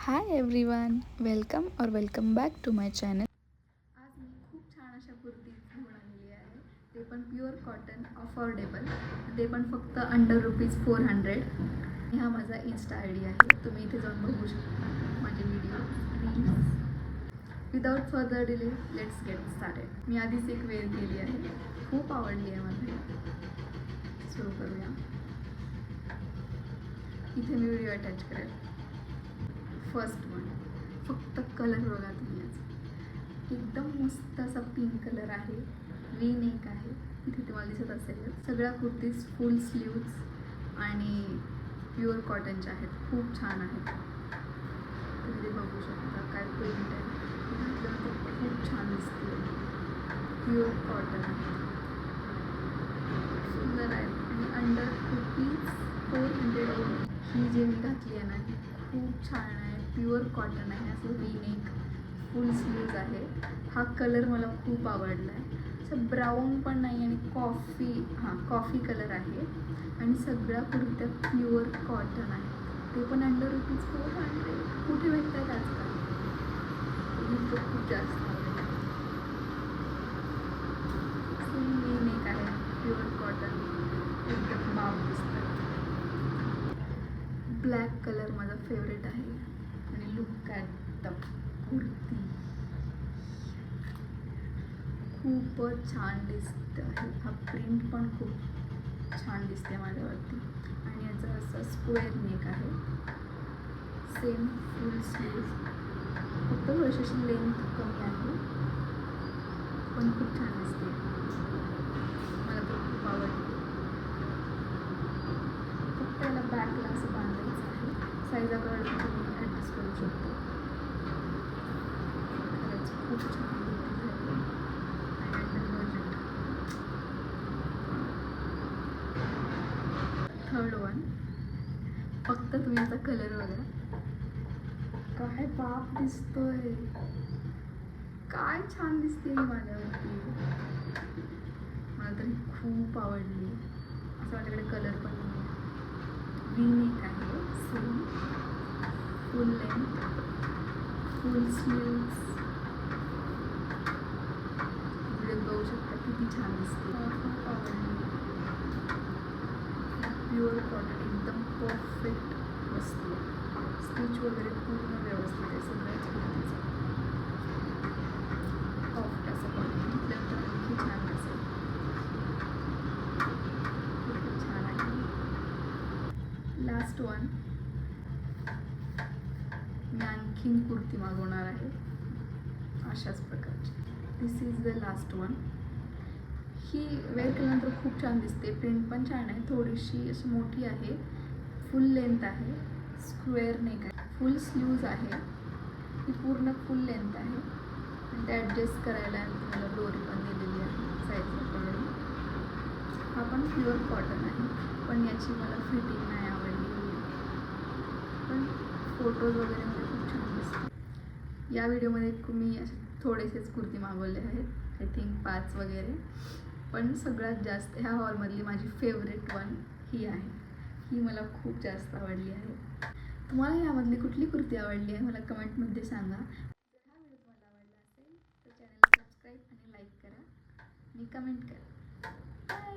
High everyone, welcome back to my channel. आज मी खूप छान अशा कुर्तीज घेऊन आलेली आहे. ते पण प्युअर कॉटन, अफोर्डेबल, ते पण फक्त अंडर ₹400. हा माझा इन्स्टा आय डी आहे. तुम्ही इथे जाऊन बघू शकता माझे video, reels. Without further delay let's get started. मी आधीच एक वेअर केली आहे, खूप आवडली आहे मला. सुरू करूया. इथे मी व्हिडिओ अटॅच करेल. फर्स्ट वन, फक्त कलर बघा तुम्ही. एकदम मस्त असा पिंक कलर आहे, वी नेक आहे, इथे तुम्हाला दिसत असेल. सगळ्या कुर्तीज फुल स्लीव्ज आणि प्युअर कॉटनच्या आहेत, खूप छान आहेत. तुम्ही ते बघू शकता काय प्रिंट आहे, खूप छान दिसते. प्युअर कॉटन आहे, सुंदर आहे आणि अंडर ₹400. ही जी मी घातली आहे ना, ही खूप छान आहे. प्युअर कॉटन आहे, असं वी नेक, फुल स्लीव्ज आहे. हा कलर मला खूप आवडला आहे. असं ब्राऊन पण नाही आणि कॉफी कलर आहे आणि सगळ्या कुर्त्या प्युअर कॉटन आहे. ते पण अंडर ₹400. कुठे भेटत आहेत आजकाल? खूप जास्त वी नेक आहे, प्युअर कॉटन, एकदम बाप दिसतं. ब्लॅक कलर माझा फेवरेट आहे आणि लुक ॲट द कुर्ती, खूपच छान दिसतं आहे. हा प्रिंट पण खूप छान दिसते माझ्यावरती आणि याचं असं स्क्वेअर नेक आहे. सेम फुल स्लीव्ज, फक्त थोडीशी लेंथ कमी आहे, पण खूप छान दिसते. मला तर खूप आवडते. फक्त याला बॅकला असं बांधायचं आहे. साईज आपण तुम्ही ॲडजस्ट करू शकतो. खरंच खूप छान थर्ड वन, फक्त तुम्ही याचा कलर बघा, काय बाप दिसतोय, काय छान दिसते माझ्यावरती. मला तरी खूप आवडली. असं माझ्याकडे कलर पण नाही. वी नेक आहे, सेम फुल लेंथ, फुल स्लीव्स. व्हिडिओ बघू शकता किती छान दिसते. खूप आवडली. प्युअर कॉटन एकदम परफेक्ट बसते. स्टिच वगैरे पूर्ण व्यवस्थित आहे सगळ्याच कुर्तीचं. सॉफ्ट असं कॉटन घेतल्यानंतर आणखी छान दिसेल. खूप छान आहे. लास्ट वन, मी आणखीन कुर्ती मागवणार आहे अशाच प्रकारची. This is the last one. ही वेअर केल्यानंतर खूप छान दिसते. प्रिंट पण छान आहे, थोडीशी अशी मोठी आहे, फुल लेंथ आहे, स्क्वेअर नेक आहे, फुल स्लीव्ज आहे. ही पूर्ण फुल लेंथ आहे आणि ते ॲडजस्ट करायला तुम्हाला दोरी पण दिलेली आहे साईज अकॉर्डिंग. हा पण प्युअर कॉटन आहे, पण याची मला फिटिंग नाही आवडली, पण फोटोज वगैरे मध्ये खूप छान दिसते. या व्हिडिओमध्ये मी थोडेसेच कुर्ती मागवले आहेत, आय थिंक 5 वगैरे, पण सगळ्यात जास्त ह्या हॉलमधली माझी फेवरेट वन ही आहे. ही मला खूप जास्त आवडली आहे. तुम्हाला यामधली कुठली कुर्ती आवडली आहे मला कमेंटमध्ये सांगा. जर हा व्हिडिओ तुम्हाला आवडला असेल तर चॅनलला सबस्क्राईब आणि लाईक करा आणि कमेंट करा. बाय.